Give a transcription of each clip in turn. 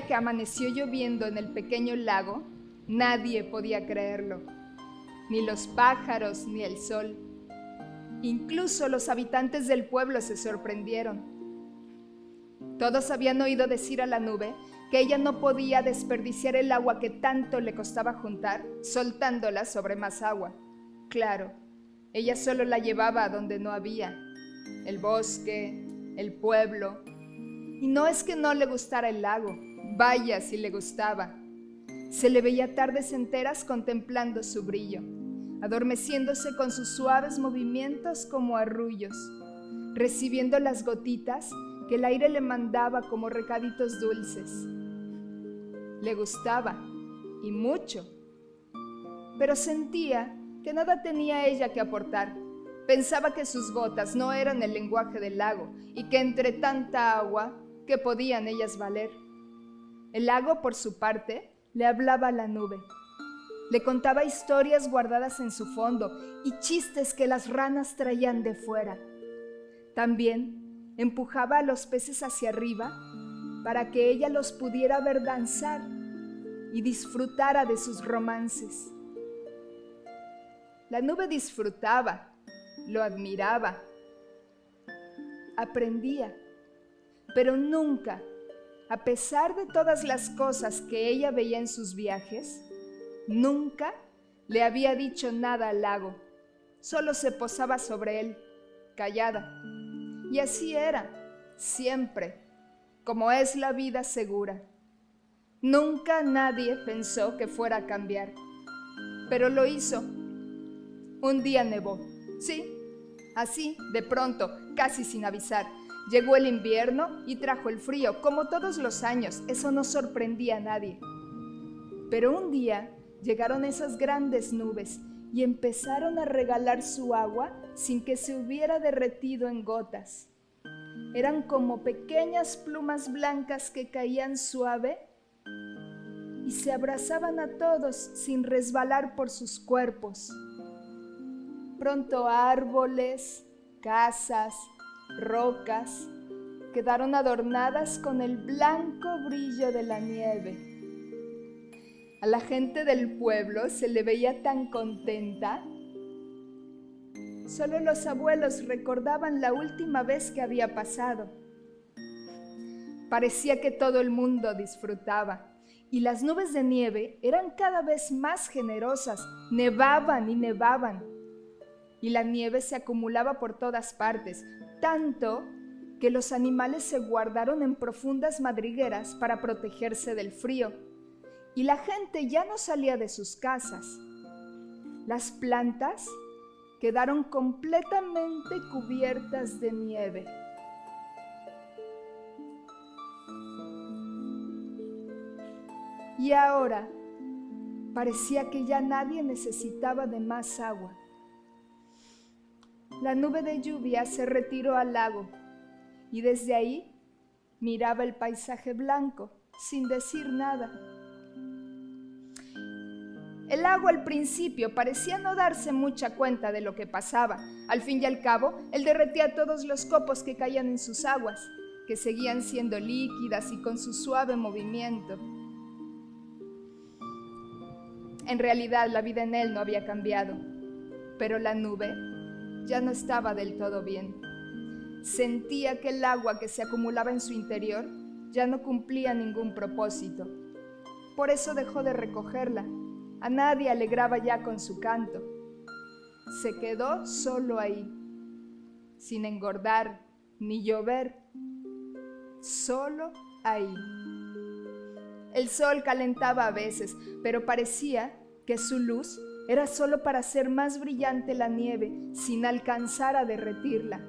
día que amaneció lloviendo en el pequeño lago, nadie podía creerlo, ni los pájaros ni el sol. Incluso los habitantes del pueblo se sorprendieron. Todos habían oído decir a la nube que ella no podía desperdiciar el agua que tanto le costaba juntar, soltándola sobre más agua. Claro, ella solo la llevaba a donde no había, el bosque, el pueblo. Y no es que no le gustara el lago, vaya si le gustaba. Se le veía tardes enteras contemplando su brillo, adormeciéndose con sus suaves movimientos como arrullos, recibiendo las gotitas que el aire le mandaba como recaditos dulces. Le gustaba, y mucho, pero sentía que nada tenía ella que aportar. Pensaba que sus gotas no eran el lenguaje del lago y que entre tanta agua, ¿qué podían ellas valer? El lago, por su parte, le hablaba a la nube. Le contaba historias guardadas en su fondo y chistes que las ranas traían de fuera. También empujaba a los peces hacia arriba para que ella los pudiera ver danzar y disfrutara de sus romances. La nube disfrutaba, lo admiraba, aprendía, pero nunca, a pesar de todas las cosas que ella veía en sus viajes, nunca le había dicho nada al lago. Solo se posaba sobre él, callada. Y así era, siempre, como es la vida segura. Nunca nadie pensó que fuera a cambiar, pero lo hizo. Un día nevó, sí, así, de pronto, casi sin avisar. Llegó el invierno y trajo el frío, como todos los años. Eso no sorprendía a nadie. Pero un día llegaron esas grandes nubes y empezaron a regalar su agua sin que se hubiera derretido en gotas. Eran como pequeñas plumas blancas que caían suave y se abrazaban a todos sin resbalar por sus cuerpos. Pronto árboles, casas, rocas quedaron adornadas con el blanco brillo de la nieve. A la gente del pueblo se le veía tan contenta. Solo los abuelos recordaban la última vez que había pasado. Parecía que todo el mundo disfrutaba y las nubes de nieve eran cada vez más generosas, nevaban y nevaban. Y la nieve se acumulaba por todas partes, tanto que los animales se guardaron en profundas madrigueras para protegerse del frío. Y la gente ya no salía de sus casas. Las plantas quedaron completamente cubiertas de nieve. Y ahora parecía que ya nadie necesitaba de más agua. La nube de lluvia se retiró al lago y desde ahí miraba el paisaje blanco sin decir nada. El lago al principio parecía no darse mucha cuenta de lo que pasaba. Al fin y al cabo, él derretía todos los copos que caían en sus aguas, que seguían siendo líquidas y con su suave movimiento. En realidad, la vida en él no había cambiado, pero la nube ya no estaba del todo bien. Sentía que el agua que se acumulaba en su interior ya no cumplía ningún propósito. Por eso dejó de recogerla. A nadie alegraba ya con su canto. Se quedó solo ahí, sin engordar ni llover, solo ahí. El sol calentaba a veces, pero parecía que su luz era solo para hacer más brillante la nieve, sin alcanzar a derretirla.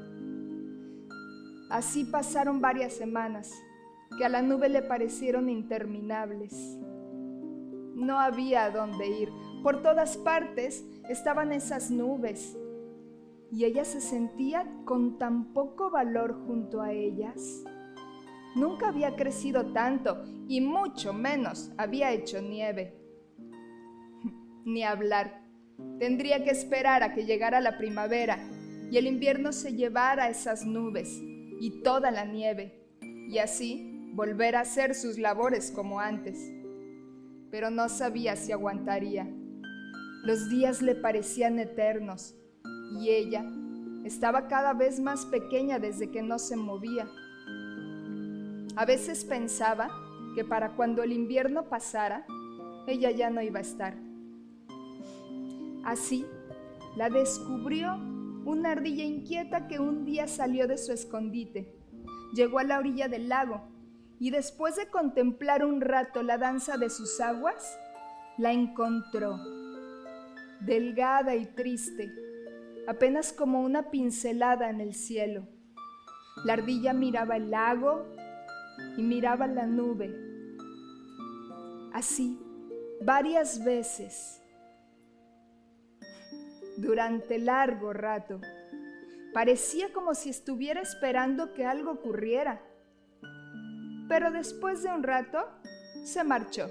Así pasaron varias semanas, que a la nube le parecieron interminables. No había a dónde ir. Por todas partes estaban esas nubes, y ella se sentía con tan poco valor junto a ellas. Nunca había crecido tanto, y mucho menos había hecho nieve. Ni hablar. Tendría que esperar a que llegara la primavera y el invierno se llevara esas nubes y toda la nieve, y así volver a hacer sus labores como antes, pero no sabía si aguantaría. Los días le parecían eternos y ella estaba cada vez más pequeña desde que no se movía. A veces pensaba que para cuando el invierno pasara, ella ya no iba a estar. Así, la descubrió una ardilla inquieta que un día salió de su escondite. Llegó a la orilla del lago y después de contemplar un rato la danza de sus aguas, la encontró, delgada y triste, apenas como una pincelada en el cielo. La ardilla miraba el lago y miraba la nube. Así, varias veces, durante largo rato. Parecía como si estuviera esperando que algo ocurriera. Pero después de un rato, se marchó.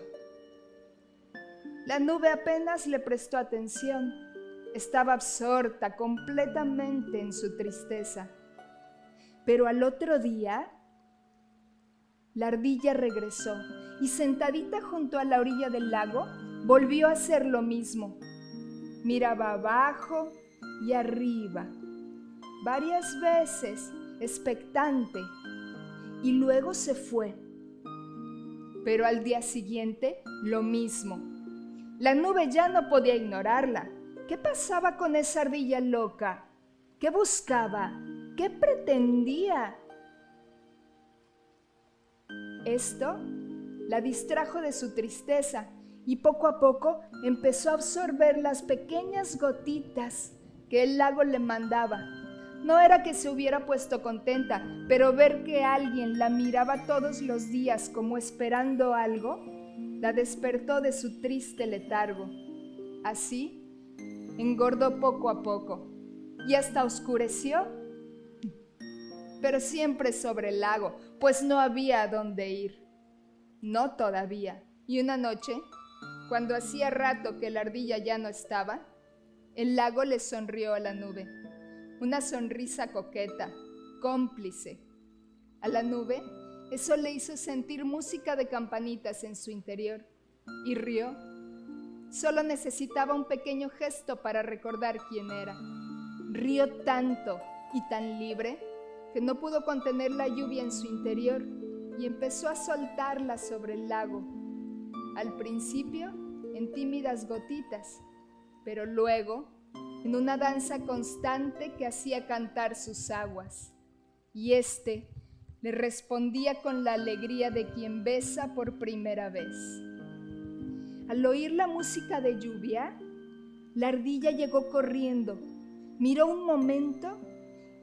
La nube apenas le prestó atención. Estaba absorta completamente en su tristeza. Pero al otro día, la ardilla regresó y sentadita junto a la orilla del lago, volvió a hacer lo mismo. Miraba abajo y arriba, varias veces, expectante, y luego se fue. Pero al día siguiente, lo mismo. La nube ya no podía ignorarla. ¿Qué pasaba con esa ardilla loca? ¿Qué buscaba? ¿Qué pretendía? Esto la distrajo de su tristeza y poco a poco empezó a absorber las pequeñas gotitas que el lago le mandaba. No era que se hubiera puesto contenta, pero ver que alguien la miraba todos los días como esperando algo, la despertó de su triste letargo. Así, engordó poco a poco y hasta oscureció, pero siempre sobre el lago, pues no había a dónde ir. No todavía. Y una noche, cuando hacía rato que la ardilla ya no estaba, el lago le sonrió a la nube. Una sonrisa coqueta, cómplice. A la nube, eso le hizo sentir música de campanitas en su interior. Y rió. Solo necesitaba un pequeño gesto para recordar quién era. Rió tanto y tan libre que no pudo contener la lluvia en su interior y empezó a soltarla sobre el lago. Al principio, en tímidas gotitas, pero luego en una danza constante que hacía cantar sus aguas. Y éste le respondía con la alegría de quien besa por primera vez. Al oír la música de lluvia, la ardilla llegó corriendo, miró un momento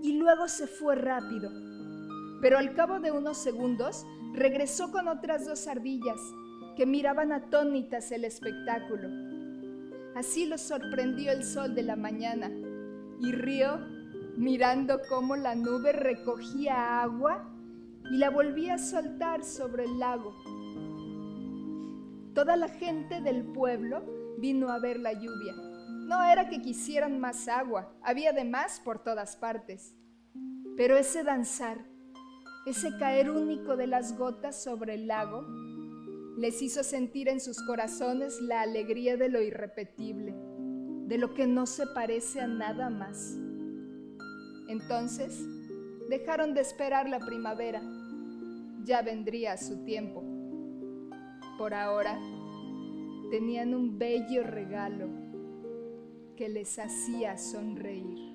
y luego se fue rápido. Pero al cabo de unos segundos, regresó con otras 2 ardillas que miraban atónitas el espectáculo. Así los sorprendió el sol de la mañana y rió mirando cómo la nube recogía agua y la volvía a soltar sobre el lago. Toda la gente del pueblo vino a ver la lluvia. No era que quisieran más agua, había de más por todas partes. Pero ese danzar, ese caer único de las gotas sobre el lago, les hizo sentir en sus corazones la alegría de lo irrepetible, de lo que no se parece a nada más. Entonces, dejaron de esperar la primavera. Ya vendría su tiempo. Por ahora, tenían un bello regalo que les hacía sonreír.